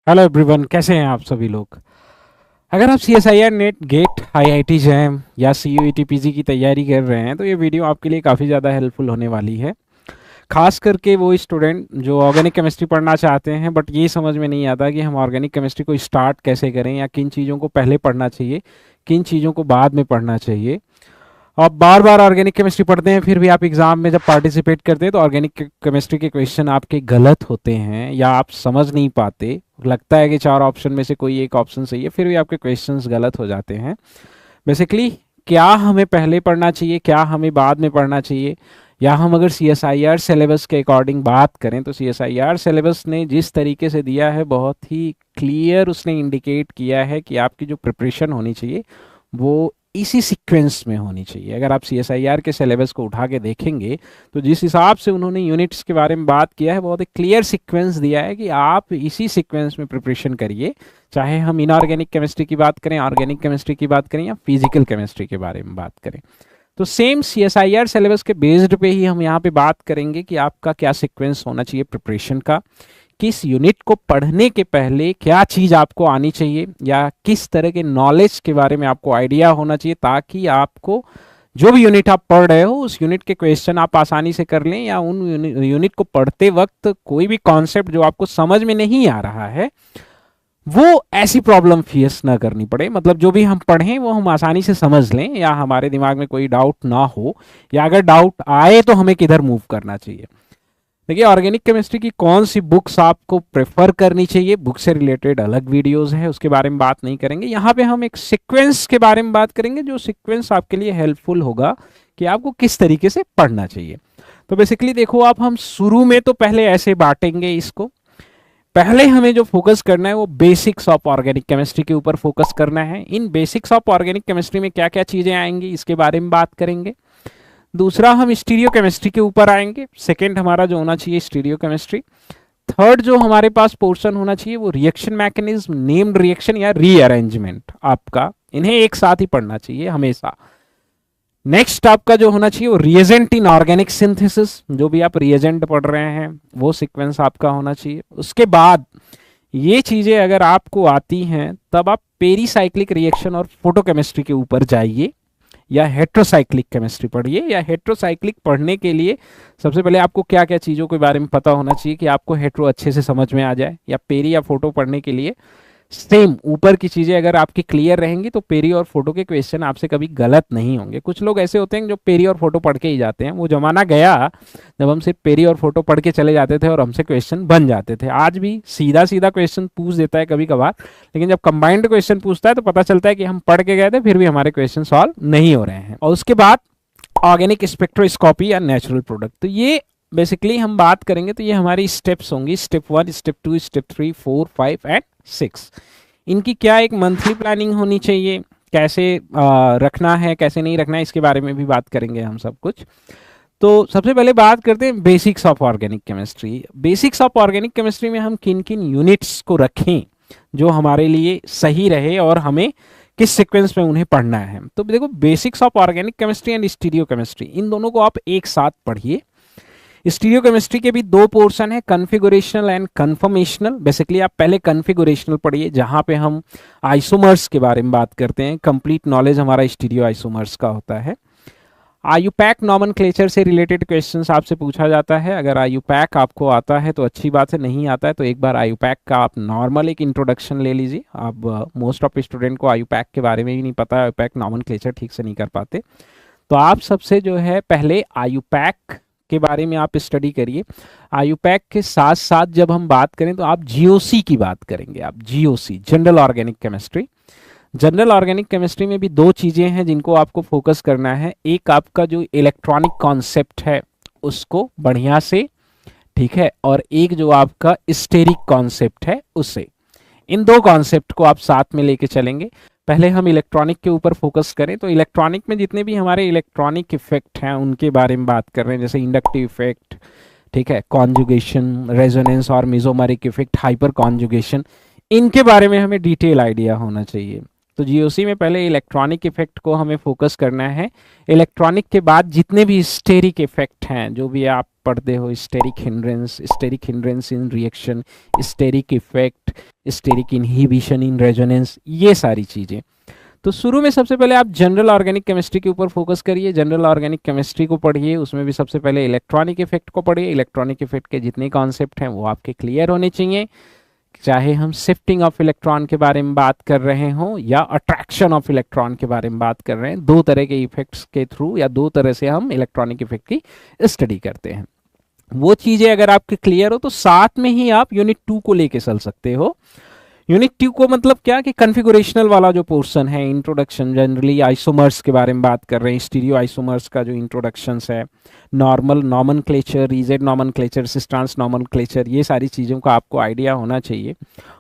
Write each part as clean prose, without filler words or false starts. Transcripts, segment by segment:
Hello everyone, कैसे हैं आप सभी लोग। अगर आप C S I R NET GATE I I T JAM या C U E T P G की तैयारी कर रहे हैं तो ये वीडियो आपके लिए काफ़ी ज़्यादा हेल्पफुल होने वाली है। खास करके वो स्टूडेंट जो ऑर्गेनिक केमिस्ट्री पढ़ना चाहते हैं बट ये समझ में नहीं आता कि हम ऑर्गेनिक केमिस्ट्री को स्टार्ट कैसे करें या किन चीज़ों को पहले पढ़ना चाहिए, किन चीज़ों को बाद में पढ़ना चाहिए। आप बार बार ऑर्गेनिक केमिस्ट्री पढ़ते हैं फिर भी आप एग्जाम में जब पार्टिसिपेट करते हैं तो ऑर्गेनिक केमिस्ट्री के क्वेश्चन आपके गलत होते हैं या आप समझ नहीं पाते। लगता है कि चार ऑप्शन में से कोई एक ऑप्शन सही है, फिर भी आपके क्वेश्चंस गलत हो जाते हैं। बेसिकली क्या हमें पहले पढ़ना चाहिए, क्या हमें बाद में पढ़ना चाहिए, या हम अगर C S I R syllabus के अकॉर्डिंग बात करें तो C S I R syllabus ने जिस तरीके से दिया है बहुत ही क्लियर उसने इंडिकेट किया है कि आपकी जो प्रिपरेशन होनी चाहिए वो इसी सीक्वेंस में होनी चाहिए। अगर आप सी एस आई आर के सिलेबस को उठा के देखेंगे तो जिस हिसाब से उन्होंने यूनिट्स के बारे में बात किया है बहुत एक क्लियर सीक्वेंस दिया है कि आप इसी सीक्वेंस में प्रिपरेशन करिए। चाहे हम इनऑर्गेनिक केमिस्ट्री की बात करें, ऑर्गेनिक केमिस्ट्री की बात करें या फिजिकल केमिस्ट्री के बारे में बात करें, तो same C S I R syllabus के बेस्ड पे ही हम यहाँ पे बात करेंगे कि आपका क्या सीक्वेंस होना चाहिए प्रिपरेशन का, किस यूनिट को पढ़ने के पहले क्या चीज़ आपको आनी चाहिए या किस तरह के नॉलेज के बारे में आपको आइडिया होना चाहिए, ताकि आपको जो भी यूनिट आप पढ़ रहे हो उस यूनिट के क्वेश्चन आप आसानी से कर लें, या उन यूनिट को पढ़ते वक्त कोई भी कॉन्सेप्ट जो आपको समझ में नहीं आ रहा है वो ऐसी प्रॉब्लम फेस ना करनी पड़े। मतलब जो भी हम पढ़ें वो हम आसानी से समझ लें या हमारे दिमाग में कोई डाउट ना हो, या अगर डाउट आए तो हमें किधर मूव करना चाहिए। देखिए, ऑर्गेनिक केमिस्ट्री की कौन सी बुक्स आपको प्रेफर करनी चाहिए, बुक से रिलेटेड अलग वीडियोस हैं, उसके बारे में बात नहीं करेंगे। यहाँ पे हम एक सीक्वेंस के बारे में बात करेंगे जो सीक्वेंस आपके लिए हेल्पफुल होगा कि आपको किस तरीके से पढ़ना चाहिए। तो बेसिकली देखो, आप हम शुरू में तो पहले ऐसे बांटेंगे इसको। पहले हमें जो फोकस करना है वो बेसिक्स ऑफ ऑर्गेनिक केमिस्ट्री के ऊपर फोकस करना है। इन बेसिक्स ऑफ ऑर्गेनिक केमिस्ट्री में क्या क्या चीजें आएंगी इसके बारे में बात करेंगे। दूसरा हम स्टीरियो केमिस्ट्री के ऊपर आएंगे। सेकेंड हमारा जो होना चाहिए स्टीरियो केमिस्ट्री। थर्ड जो हमारे पास पोर्शन होना चाहिए वो रिएक्शन मैकेनिज्म, नेम्ड रिएक्शन या रीअरेंजमेंट। आपका इन्हें एक साथ ही पढ़ना चाहिए हमेशा। नेक्स्ट आपका जो होना चाहिए वो रिएजेंट इन ऑर्गेनिक सिंथेसिस, जो भी आप रिएजेंट पढ़ रहे हैं वो सीक्वेंस आपका होना चाहिए। उसके बाद ये चीजें अगर आपको आती हैं तब आप पेरीसाइक्लिक रिएक्शन और फोटोकेमिस्ट्री के ऊपर जाइए या हेट्रोसाइक्लिक केमिस्ट्री पढ़िए। या हेट्रोसाइक्लिक पढ़ने के लिए सबसे पहले आपको क्या क्या चीज़ों के बारे में पता होना चाहिए कि आपको हेट्रो अच्छे से समझ में आ जाए। या पेरी या फोटो पढ़ने के लिए सेम ऊपर की चीज़ें अगर आपकी क्लियर रहेंगी तो पेरी और फोटो के क्वेश्चन आपसे कभी गलत नहीं होंगे। कुछ लोग ऐसे होते हैं जो पेरी और फोटो पढ़ के ही जाते हैं। वो जमाना गया जब हम सिर्फ पेरी और फोटो पढ़ के चले जाते थे और हमसे क्वेश्चन बन जाते थे। आज भी सीधा सीधा क्वेश्चन पूछ देता है कभी कभार, लेकिन जब कंबाइंड क्वेश्चन पूछता है तो पता चलता है कि हम पढ़ के गए थे फिर भी हमारे क्वेश्चन सॉल्व नहीं हो रहे हैं। और उसके बाद ऑर्गेनिक स्पेक्ट्रोस्कोपी या नेचुरल प्रोडक्ट, तो ये बेसिकली हम बात करेंगे तो ये हमारी स्टेप्स होंगी। Step 1, step 2, step 3, 4, 5 and 6। इनकी क्या एक मंथली प्लानिंग होनी चाहिए, कैसे रखना है कैसे नहीं रखना है इसके बारे में भी बात करेंगे हम सब कुछ। तो सबसे पहले बात करते हैं basics of organic chemistry. Basics of organic chemistry में हम किन किन यूनिट्स को रखें जो हमारे लिए सही रहे और हमें किस सीक्वेंस में उन्हें पढ़ना है। तो देखो, basics of organic chemistry and stereo chemistry, इन दोनों को आप एक साथ पढ़िए। स्टीरियो केमिस्ट्री के भी दो पोर्शन है, कन्फिगुरेशनल एंड कन्फर्मेशनल। बेसिकली आप पहले कन्फिगुरेशनल पढ़िए जहां पे हम आइसोमर्स के बारे में बात करते हैं। कंप्लीट नॉलेज हमारा स्टीरियो आइसोमर्स का होता है। आयुपैक नॉमेनक्लेचर से रिलेटेड क्वेश्चंस आपसे पूछा जाता है। अगर आयुपैक आपको आता है तो अच्छी बात है, नहीं आता है तो एक बार आयुपैक का आप नॉर्मल एक इंट्रोडक्शन ले लीजिए। अब मोस्ट ऑफ स्टूडेंट को आयुपैक के बारे में भी नहीं पता, आयुपैक नॉमेनक्लेचर ठीक से नहीं कर पाते। तो आप सबसे जो है पहले आयुपैक के बारे में आप स्टडी करिए। आयुपैक के साथ साथ जब हम बात करें तो आप जीओसी की बात करेंगे। आप GOC, general organic chemistry. General organic chemistry में भी दो चीजें हैं जिनको आपको फोकस करना है। एक आपका जो इलेक्ट्रॉनिक कॉन्सेप्ट है उसको बढ़िया से, ठीक है, और एक जो आपका स्टेरिक कॉन्सेप्ट है उससे। इन दो कॉन्सेप्ट को आप साथ में लेके चलेंगे। पहले हम इलेक्ट्रॉनिक के ऊपर फोकस करें तो इलेक्ट्रॉनिक में जितने भी हमारे इलेक्ट्रॉनिक इफेक्ट हैं उनके बारे में बात कर रहे हैं, जैसे इंडक्टिव इफेक्ट, ठीक है, कॉन्जुगेशन, रेजोनेंस और मिजोमरिक इफेक्ट, हाइपर कॉन्जुगेशन, इनके बारे में हमें डिटेल आइडिया होना चाहिए। तो जीओसी में पहले इलेक्ट्रॉनिक इफेक्ट को हमें फोकस करना है। इलेक्ट्रॉनिक के बाद जितने भी स्टेरिक इफेक्ट हैं, जो भी आप पढ़ते हो, steric hindrance in reaction, steric effect, steric inhibition in resonance, ये सारी चीज़ें। तो शुरू में सबसे पहले आप जनरल ऑर्गेनिक केमिस्ट्री के ऊपर फोकस करिए, जनरल ऑर्गेनिक केमिस्ट्री को पढ़िए, उसमें भी सबसे पहले इलेक्ट्रॉनिक इफेक्ट को पढ़िए। इलेक्ट्रॉनिक इफेक्ट के जितने कॉन्सेप्ट हैं वो आपके क्लियर होने चाहिए, चाहे हम शिफ्टिंग ऑफ इलेक्ट्रॉन के बारे में बात कर रहे हों या अट्रैक्शन ऑफ इलेक्ट्रॉन के बारे में बात कर रहे हैं। दो तरह के इफेक्ट्स के थ्रू या दो तरह से हम इलेक्ट्रॉनिक इफेक्ट की स्टडी करते हैं। वो चीज़ें अगर आपके क्लियर हो तो साथ में ही आप यूनिट 2 को लेके चल सकते हो। यूनिट 2 को मतलब क्या कि कन्फिगुरेशनल वाला जो पोर्शन है, इंट्रोडक्शन, जनरली आइसोमर्स के बारे में बात कर रहे हैं, स्टीरियो आइसोमर्स का जो इंट्रोडक्शंस है, normal nomenclature, rigid nomenclature, cis-trans nomenclature, ये सारी चीज़ों का आपको आइडिया होना चाहिए।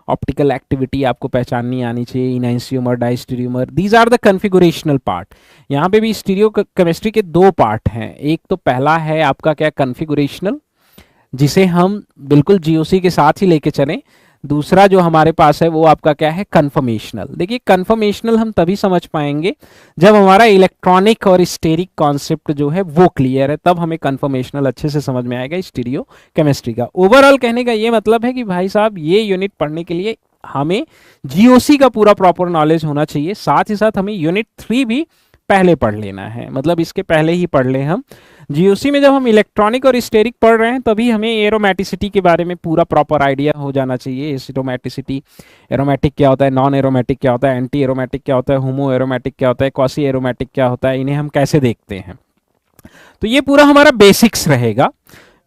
ऑप्टिकल एक्टिविटी आपको पहचाननी आनी चाहिए, इनैंसियोमर, डाइस्टीरियोमर, दीज आर द कन्फिगुरेशनल पार्ट। यहाँ पे भी स्टीरियो केमिस्ट्री के दो पार्ट हैं। एक तो पहला है आपका क्या, कन्फिगुरेशनल, जिसे हम बिल्कुल जीओसी के साथ ही लेके चलें। दूसरा जो हमारे पास है वो आपका क्या है, कन्फर्मेशनल। देखिए कन्फर्मेशनल हम तभी समझ पाएंगे जब हमारा इलेक्ट्रॉनिक और स्टेरिक कॉन्सेप्ट जो है वो क्लियर है, तब हमें कन्फर्मेशनल अच्छे से समझ में आएगा स्टीरियो केमिस्ट्री का। ओवरऑल कहने का ये मतलब है कि भाई साहब ये यूनिट पढ़ने के लिए हमें जीओसी का पूरा प्रॉपर नॉलेज होना चाहिए, साथ ही साथ हमें यूनिट 3 भी पहले पढ़ लेना है, मतलब इसके पहले ही पढ़ लें हम। जीओसी में जब हम इलेक्ट्रॉनिक और स्टेरिक पढ़ रहे हैं तभी हमें एरोमेटिसिटी के बारे में पूरा प्रॉपर आइडिया हो जाना चाहिए। एरोमेटिसिटी, एरोमेटिक क्या होता है, नॉन एरोमेटिक क्या होता है, एंटी एरोमेटिक क्या होता है, होमो एरोमेटिक क्या होता है, क्वासी एरोमेटिक क्या होता है, इन्हें हम कैसे देखते हैं। तो ये पूरा हमारा बेसिक्स रहेगा।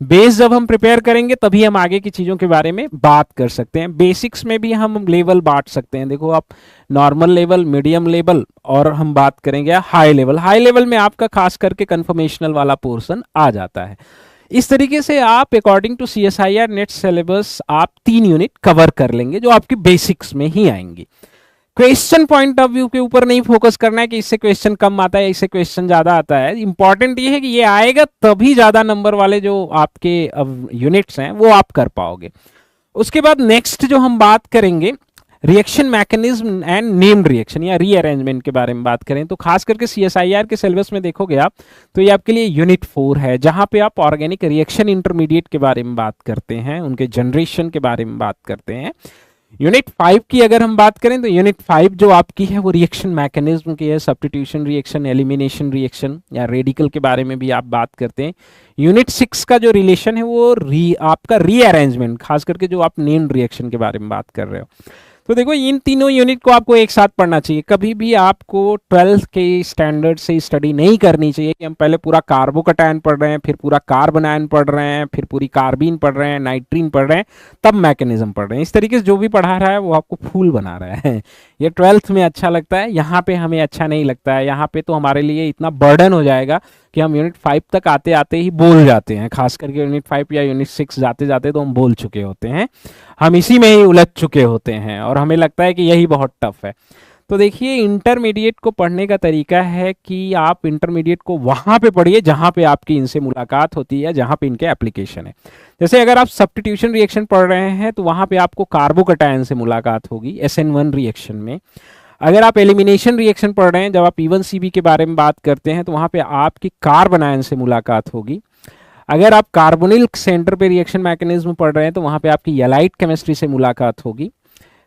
बेस जब हम प्रिपेयर करेंगे तभी हम आगे की चीज़ों के बारे में बात कर सकते हैं। बेसिक्स में भी हम लेवल बांट सकते हैं। देखो आप, नॉर्मल लेवल, मीडियम लेवल और हम बात करेंगे हाई लेवल। हाई लेवल में आपका खास करके कन्फर्मेशनल वाला पोर्शन आ जाता है। इस तरीके से आप according to CSIR net syllabus आप 3 यूनिट कवर कर लेंगे जो आपकी बेसिक्स में ही आएंगी। क्वेश्चन पॉइंट ऑफ व्यू के ऊपर नहीं फोकस करना है कि इससे क्वेश्चन कम आता है, इससे क्वेश्चन ज्यादा आता है। इंपॉर्टेंट ये है कि ये आएगा तभी ज्यादा नंबर वाले जो आपके यूनिट्स हैं वो आप कर पाओगे। उसके बाद नेक्स्ट जो हम बात करेंगे, reaction mechanism and named reaction या रीअरेंजमेंट के बारे में बात करें तो खास करके CSIR के सिलेबस में देखोगे आप तो ये आपके लिए यूनिट 4 है, जहां पे आप ऑर्गेनिक रिएक्शन इंटरमीडिएट के बारे में बात करते हैं, उनके जनरेशन के बारे में बात करते हैं। यूनिट 5 की अगर हम बात करें तो यूनिट 5 जो आपकी है वो रिएक्शन मैकेनिज्म की है, सब्स्टिट्यूशन रिएक्शन, एलिमिनेशन रिएक्शन या रेडिकल के बारे में भी आप बात करते हैं। यूनिट 6 का जो रिलेशन है वो आपका रीअरेंजमेंट, खास करके जो आप नेम्ड रिएक्शन के बारे में बात कर रहे हो। तो देखो इन तीनों यूनिट को आपको एक साथ पढ़ना चाहिए। कभी भी आपको 12th के स्टैंडर्ड से स्टडी नहीं करनी चाहिए कि हम पहले पूरा कार्बोकैटायन पढ़ रहे हैं, फिर पूरा कार्बोनायन पढ़ रहे हैं, फिर पूरी कार्बीन पढ़ रहे हैं, नाइट्रीन पढ़ रहे हैं, तब मैकेनिज्म पढ़ रहे हैं। इस तरीके से जो भी पढ़ा रहा है वो आपको फूल बना रहा है। ये 12th में अच्छा लगता है, यहाँ पे हमें अच्छा नहीं लगता है। यहाँ पे तो हमारे लिए इतना बर्डन हो जाएगा कि हम यूनिट 5 तक आते आते ही बोल जाते हैं। खास करके यूनिट 5 या यूनिट 6 जाते जाते तो हम बोल चुके होते हैं, हम इसी में ही उलझ चुके होते हैं और हमें लगता है कि यही बहुत टफ है। तो देखिए इंटरमीडिएट को पढ़ने का तरीका है कि आप इंटरमीडिएट को वहाँ पे पढ़िए जहाँ पे आपकी इनसे मुलाकात होती है, जहाँ पे इनके एप्लीकेशन है। जैसे अगर आप सब्स्टिट्यूशन रिएक्शन पढ़ रहे हैं तो वहाँ पे आपको कार्बोकैटायन से मुलाकात होगी SN1 रिएक्शन में। अगर आप एलिमिनेशन रिएक्शन पढ़ रहे हैं, जब आप E1CB के बारे में बात करते हैं तो वहाँ पे आपकी कार्बोनायन से मुलाकात होगी। अगर आप कार्बोनिल सेंटर पे रिएक्शन मैकेनिज्म पढ़ रहे हैं तो वहाँ पे आपकी एलाइट केमिस्ट्री से मुलाकात होगी।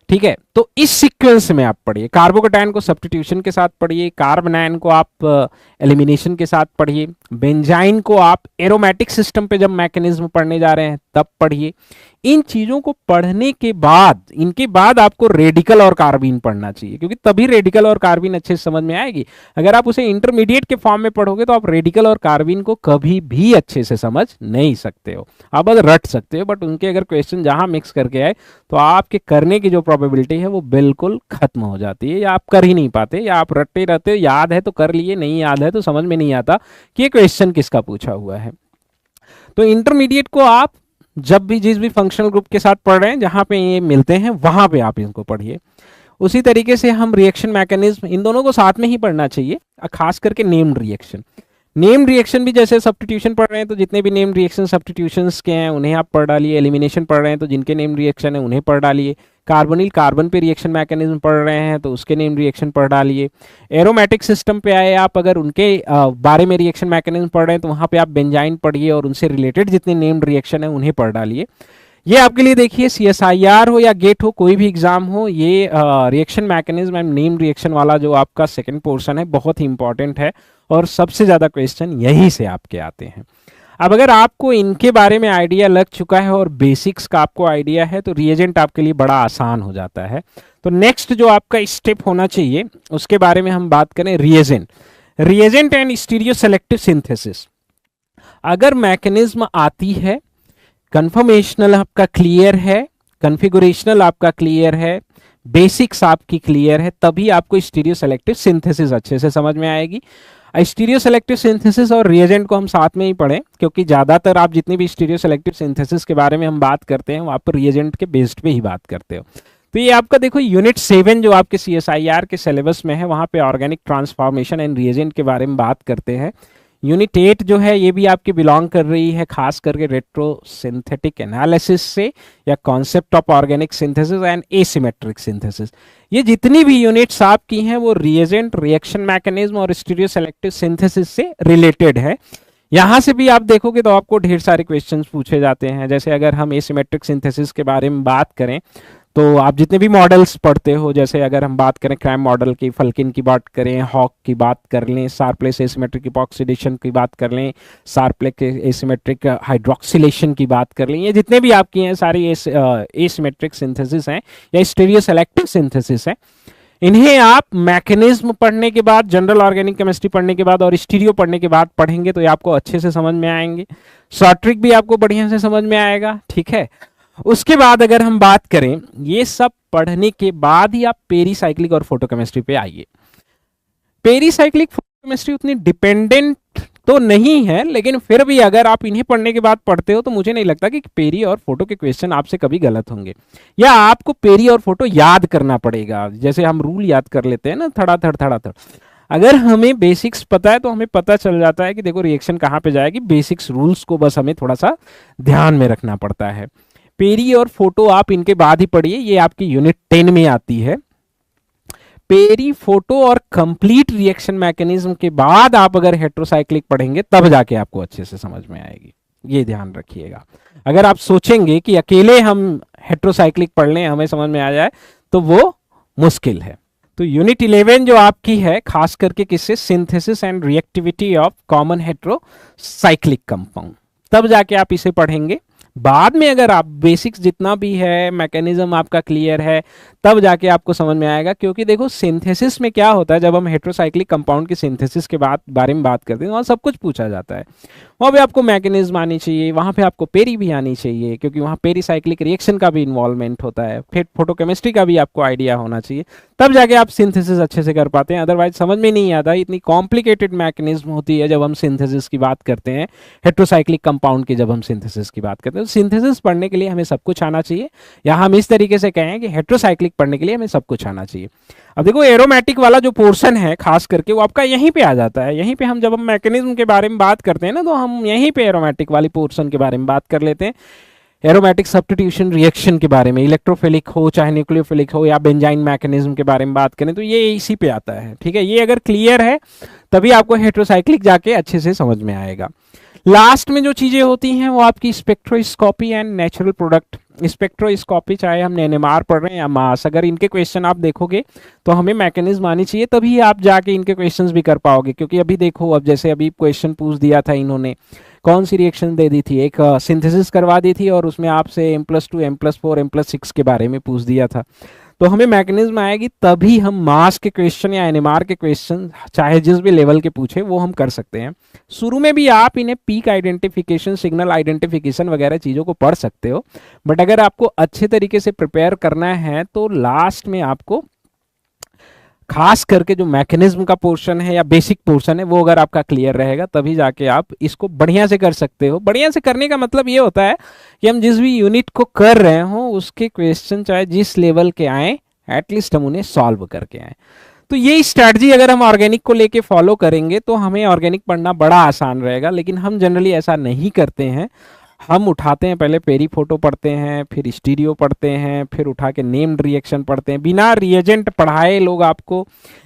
ठीक है, तो इस सीक्वेंस में आप पढ़िए। कार्बोकैटायन को सब्स्टिट्यूशन के साथ पढ़िए, कार्बोनायन को आप एलिमिनेशन के साथ पढ़िए, बेंजाइन को आप एरोमेटिक सिस्टम पे जब मैकेनिज्म पढ़ने जा रहे हैं तब पढ़िए। इन चीजों को पढ़ने के बाद, इनके बाद आपको रेडिकल और कार्बीन पढ़ना चाहिए, क्योंकि तभी रेडिकल और कार्बीन अच्छे से समझ में आएगी। अगर आप उसे इंटरमीडिएट के फॉर्म में पढ़ोगे तो आप रेडिकल और कार्बीन को कभी भी अच्छे से समझ नहीं सकते हो। आप बस रट सकते हो, बट उनके अगर क्वेश्चन जहां मिक्स करके आए तो आपके करने की जो प्रोबेबिलिटी है वो बिल्कुल खत्म हो जाती है, या आप कर ही नहीं पाते, या आप रटते रहते हो, याद है तो कर लिए, नहीं याद है तो समझ में नहीं आता कि ये क्वेश्चन किसका पूछा हुआ है। तो इंटरमीडिएट को आप जब भी जिस भी फंक्शनल ग्रुप के साथ पढ़ रहे हैं, जहां पे ये मिलते हैं वहां पे आप इनको पढ़िए। उसी तरीके से हम रिएक्शन मैकेनिज्म, इन दोनों को साथ में ही पढ़ना चाहिए, खास करके नेम्ड रिएक्शन। नेम्ड रिएक्शन भी जैसे सब्स्टिट्यूशन पढ़ रहे हैं तो जितने भी नेम्ड रिएक्शन सब्स्टिट्यूशंस के हैं उन्हें आप पढ़ डालिए। एलिमिनेशन पढ़ रहे हैं तो जिनके नेम्ड रिएक्शन है उन्हें पढ़ डालिए। कार्बोनिल कार्बन पे रिएक्शन मैकेनिज्म पढ़ रहे हैं तो उसके नेम्ड रिएक्शन पढ़ डालिए। एरोमेटिक सिस्टम पे आए आप, अगर उनके बारे में रिएक्शन मैकेनिज्म पढ़ रहे हैं तो वहाँ पे आप बेंजाइन पढ़िए और उनसे रिलेटेड जितने नेम्ड रिएक्शन है उन्हें पढ़ डालिए। ये आपके लिए देखिए CSIR हो या गेट हो, कोई भी एग्जाम हो, ये reaction mechanism and name reaction वाला जो आपका सेकंड पोर्शन है बहुत ही इंपॉर्टेंट है और सबसे ज़्यादा क्वेश्चन यहीं से आपके आते हैं। अब अगर आपको इनके बारे में आइडिया लग चुका है और बेसिक्स का आपको आइडिया है तो रिएजेंट आपके लिए बड़ा आसान हो जाता है। तो नेक्स्ट जो आपका स्टेप होना चाहिए उसके बारे में हम बात करें, reagent and stereo selective synthesis. अगर मैकेनिज्म आती है, कन्फर्मेशनल आपका क्लियर है, कॉन्फ़िगरेशनल आपका क्लियर है, बेसिक्स आपकी क्लियर है, तभी आपको स्टीरियो सेलेक्टिव सिंथेसिस अच्छे से समझ में आएगी। स्टीरियो सेलेक्टिव सिंथेसिस और रिएजेंट को हम साथ में ही पढ़ें क्योंकि ज़्यादातर आप जितनी भी स्टीरियो सेलेक्टिव सिंथेसिस के बारे में हम बात करते हैं वो आप रिएजेंट के बेस्ड पे ही बात करते हो। तो ये आपका देखो यूनिट 7 जो आपके CSIR के सिलेबस में है वहाँ पे ऑर्गेनिक ट्रांसफॉर्मेशन एंड रिएजेंट के बारे में बात करते हैं। यूनिट 8 जो है ये भी आपकी बिलोंग कर रही है खास करके रेट्रो सिंथेटिक एनालिसिस से या concept of organic synthesis and asymmetric synthesis. ये जितनी भी यूनिट्स आपकी हैं वो रिएजेंट, रिएक्शन मैकेनिज्म और स्टीरियो सेलेक्टिव सिंथेसिस से रिलेटेड है। यहाँ से भी आप देखोगे तो आपको ढेर सारे क्वेश्चंस पूछे जाते हैं। जैसे अगर हम एसिमेट्रिक सिंथेसिस के बारे में बात करें तो आप जितने भी मॉडल्स पढ़ते हो, जैसे अगर हम बात करें क्रैम मॉडल की, फल्किन की बात करें, हॉक की बात कर लें, शार्पलेस एसिमेट्रिक इपॉक्सीडेशन की बात कर लें, शार्पलेस एसिमेट्रिक हाइड्रोक्सिलेशन की बात कर लें, ये जितने भी आपकी हैं सारी एसिमेट्रिक सिंथेसिस हैं या स्टीरियो सेलेक्टिव सिंथेसिस हैं। इन्हें आप मैकेनिज्म पढ़ने के बाद, जनरल ऑर्गेनिक केमिस्ट्री पढ़ने के बाद और स्टीरियो पढ़ने के बाद पढ़ेंगे तो ये आपको अच्छे से समझ में आएंगे। शॉर्ट ट्रिक भी आपको बढ़िया से समझ में आएगा, ठीक है। उसके बाद अगर हम बात करें, ये सब पढ़ने के बाद ही आप पेरीसाइक्लिक और फोटोकेमिस्ट्री पे आइए। पेरीसाइक्लिक फोटोकेमिस्ट्री उतनी डिपेंडेंट तो नहीं है, लेकिन फिर भी अगर आप इन्हें पढ़ने के बाद पढ़ते हो तो मुझे नहीं लगता कि पेरी और फोटो के क्वेश्चन आपसे कभी गलत होंगे, या आपको पेरी और फोटो याद करना पड़ेगा। जैसे हम रूल याद कर लेते हैं ना, थड़ाथड़ थड़ाथड़। अगर हमें बेसिक्स पता है तो हमें पता चल जाता है कि देखो रिएक्शन कहाँ पे जाएगी। बेसिक्स रूल्स को बस हमें थोड़ा सा ध्यान में रखना पड़ता है। पेरी और फोटो आप इनके बाद ही पढ़िए, ये आपकी यूनिट 10 में आती है। पेरी, फोटो और कंप्लीट रिएक्शन मैकेनिज्म के बाद आप अगर हेट्रोसाइक्लिक पढ़ेंगे तब जाके आपको अच्छे से समझ में आएगी, ये ध्यान रखिएगा। अगर आप सोचेंगे कि अकेले हम हेट्रोसाइक्लिक पढ़ लें हमें समझ में आ जाए तो वो मुश्किल है। तो यूनिट 11 जो आपकी है खास करके किससे, synthesis and reactivity of common heterocyclic compound, तब जाके आप इसे पढ़ेंगे। बाद में अगर आप बेसिक्स जितना भी है मैकेनिज्म आपका क्लियर है तब जाके आपको समझ में आएगा। क्योंकि देखो सिंथेसिस में क्या होता है, जब हम हेट्रोसाइक्लिक कंपाउंड की सिंथेसिस के बारे में बात करते हैं वहाँ सब कुछ पूछा जाता है। वहाँ पे आपको मैकेनिज्म आनी चाहिए, वहाँ पे आपको पेरी भी आनी चाहिए क्योंकि वहाँ पेरीसाइक्लिक रिएक्शन का भी इन्वॉल्वमेंट होता है, फिर फोटोकेमिस्ट्री का भी आपको आइडिया होना चाहिए, तब जाके आप सिंथेसिस अच्छे से कर पाते हैं। अदरवाइज समझ में नहीं आता, इतनी कॉम्प्लिकेटेड मैकेनिज्म होती है जब हम सिंथेसिस की बात करते हैं, हेट्रोसाइक्लिक कंपाउंड की जब हम सिंथेसिस की बात करते हैं। तो सिंथेसिस पढ़ने के लिए हमें सब कुछ आना चाहिए, या हम इस तरीके से कहें कि हेट्रोसाइक्लिक पढ़ने के लिए हमें सब कुछ आना चाहिए। अब देखो एरोमेटिक वाला जो पोर्शन है खास करके वो आपका यहीं पे आ जाता है। यहीं पे हम जब हम मैकेनिज्म के बारे में बात करते हैं ना तो हम यहीं पे एरोमेटिक वाली पोर्शन के बारे में बात कर लेते हैं। एरोमेटिक सब्स्टिट्यूशन रिएक्शन के बारे में, इलेक्ट्रोफिलिक हो चाहे न्यूक्लियोफिलिक हो या बेंजाइन मैकेनिज्म के बारे में बात करें तो ये इसी पे आता है, ठीक है। ये अगर क्लियर है तभी आपको हेट्रोसाइक्लिक जाके अच्छे से समझ में आएगा। लास्ट में जो चीजें होती हैं वो आपकी spectroscopy and natural product. Spectroscopy चाहे हम एनएमआर पढ़ रहे हैं या मास, अगर इनके क्वेश्चन आप देखोगे तो हमें मैकेनिज्म आनी चाहिए, तभी आप जाके इनके क्वेश्चंस भी कर पाओगे। क्योंकि अभी देखो, अब जैसे अभी क्वेश्चन पूछ दिया था इन्होंने, कौन सी रिएक्शन दे दी थी, एक सिंथेसिस करवा दी थी और उसमें आपसे M+2 M+4 M+6 के बारे में पूछ दिया था। तो हमें मैकेनिज्म आएगी तभी हम मास के क्वेश्चन या एनएमआर के क्वेश्चन चाहे जिस भी लेवल के पूछे वो हम कर सकते हैं। शुरू में भी आप इन्हें पीक आइडेंटिफिकेशन, सिग्नल आइडेंटिफिकेशन वगैरह चीज़ों को पढ़ सकते हो, बट अगर आपको अच्छे तरीके से प्रिपेयर करना है तो लास्ट में आपको खास करके जो मैकेनिज्म का पोर्शन है या बेसिक पोर्शन है वो अगर आपका क्लियर रहेगा तभी जाके आप इसको बढ़िया से कर सकते हो। बढ़िया से करने का मतलब ये होता है कि हम जिस भी यूनिट को कर रहे हो उसके क्वेश्चन चाहे जिस लेवल के आए एटलीस्ट हम उन्हें सॉल्व करके आए। तो ये स्ट्रैटेजी अगर हम ऑर्गेनिक को लेके फॉलो करेंगे तो हमें ऑर्गेनिक पढ़ना बड़ा आसान रहेगा, लेकिन हम जनरली ऐसा नहीं करते हैं। हम उठाते हैं, पहले पेरी फोटो पढ़ते हैं, फिर स्टीरियो पढ़ते हैं, फिर उठा के नेम्ड रिएक्शन पढ़ते हैं। बिना रिएजेंट पढ़ाए लोग आपको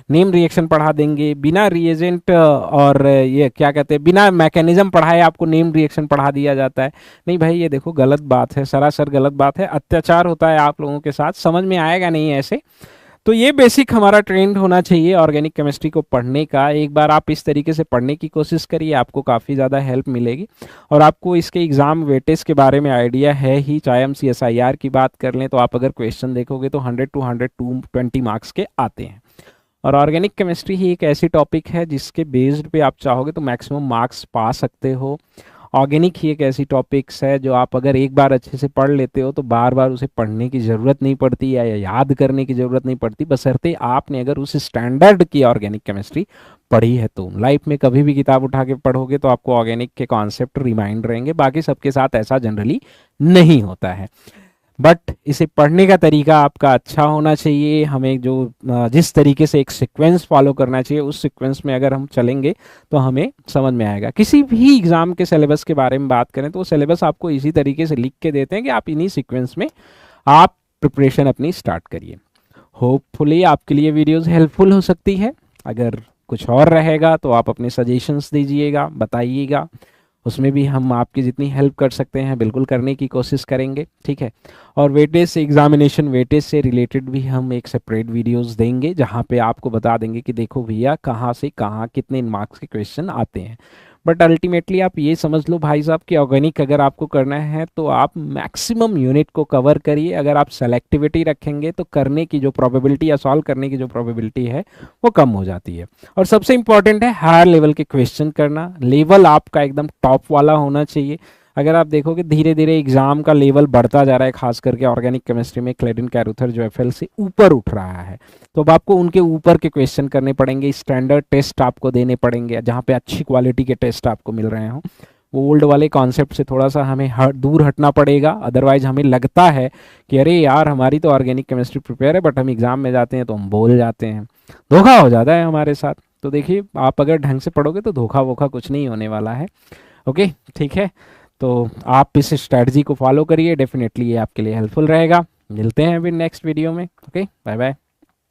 नेम रिएक्शन पढ़ा देंगे, बिना रिएजेंट और ये क्या कहते हैं, बिना मैकेनिज्म पढ़ाए आपको नेम रिएक्शन पढ़ा दिया जाता है। नहीं भाई, ये देखो गलत बात है, सरासर गलत बात है, अत्याचार होता है आप लोगों के साथ, समझ में आएगा नहीं ऐसे। तो ये बेसिक हमारा ट्रेंड होना चाहिए ऑर्गेनिक केमिस्ट्री को पढ़ने का। एक बार आप इस तरीके से पढ़ने की कोशिश करिए, आपको काफ़ी ज़्यादा हेल्प मिलेगी। और आपको इसके एग्ज़ाम वेटेज के बारे में आइडिया है ही, चाहे हम CSIR की बात कर लें तो आप अगर क्वेश्चन देखोगे तो 100 टू 120 मार्क्स के आते हैं। और ऑर्गेनिक केमिस्ट्री ही एक ऐसी टॉपिक है जिसके बेस्ड पे आप चाहोगे तो मैक्सिमम मार्क्स पा सकते हो। ऑर्गेनिक ही एक ऐसी टॉपिक्स है जो आप अगर एक बार अच्छे से पढ़ लेते हो तो बार बार उसे पढ़ने की ज़रूरत नहीं पड़ती या याद करने की ज़रूरत नहीं पड़ती, बशर्ते आपने अगर उस स्टैंडर्ड की ऑर्गेनिक केमिस्ट्री पढ़ी है। तो लाइफ में कभी भी किताब उठा के पढ़ोगे तो आपको ऑर्गेनिक के कॉन्सेप्ट रिमाइंड रहेंगे, बाकी सबके साथ ऐसा जनरली नहीं होता है। बट इसे पढ़ने का तरीका आपका अच्छा होना चाहिए। हमें जो जिस तरीके से एक सीक्वेंस फॉलो करना चाहिए, उस सीक्वेंस में अगर हम चलेंगे तो हमें समझ में आएगा। किसी भी एग्ज़ाम के सिलेबस के बारे में बात करें तो वो सिलेबस आपको इसी तरीके से लिख के देते हैं कि आप इन्हीं सीक्वेंस में आप प्रिपरेशन अपनी स्टार्ट करिए। होपफुली आपके लिए वीडियोस हेल्पफुल हो सकती है। अगर कुछ और रहेगा तो आप अपने सजेशंस दीजिएगा, बताइएगा, उसमें भी हम आपकी जितनी हेल्प कर सकते हैं बिल्कुल करने की कोशिश करेंगे, ठीक है। और वेटेज से, एग्जामिनेशन वेटेज से रिलेटेड भी हम एक सेपरेट वीडियोस देंगे जहां पे आपको बता देंगे कि देखो भैया कहाँ से कहाँ कितने मार्क्स के क्वेश्चन आते हैं। बट अल्टीमेटली आप ये समझ लो भाई साहब कि ऑर्गेनिक अगर आपको करना है तो आप मैक्सिमम यूनिट को कवर करिए। अगर आप सेलेक्टिविटी रखेंगे तो करने की जो प्रोबेबिलिटी या सॉल्व करने की जो प्रोबेबिलिटी है वो कम हो जाती है। और सबसे इंपॉर्टेंट है हायर लेवल के क्वेश्चन करना। लेवल आपका एकदम टॉप वाला होना चाहिए। अगर आप देखोगे धीरे धीरे एग्जाम का लेवल बढ़ता जा रहा है, खास करके ऑर्गेनिक केमिस्ट्री में क्लेडिन कैरुथर जो FL से ऊपर उठ रहा है, तो अब आपको उनके ऊपर के क्वेश्चन करने पड़ेंगे, स्टैंडर्ड टेस्ट आपको देने पड़ेंगे जहाँ पे अच्छी क्वालिटी के टेस्ट आपको मिल रहे हों। वो ओल्ड वाले कॉन्सेप्ट से थोड़ा सा हमें दूर हटना पड़ेगा। अदरवाइज हमें लगता है कि अरे यार हमारी तो ऑर्गेनिक केमिस्ट्री प्रिपेयर है, बट हम एग्जाम में जाते हैं तो हम बोल जाते हैं, धोखा हो जाता है हमारे साथ। तो देखिए आप अगर ढंग से पढ़ोगे तो धोखा वोखा कुछ नहीं होने वाला है। ओके, ठीक है। तो आप इस स्ट्रैटेजी को फॉलो करिए, डेफिनेटली ये आपके लिए हेल्पफुल रहेगा। मिलते हैं अभी नेक्स्ट वीडियो में। Okay, bye bye.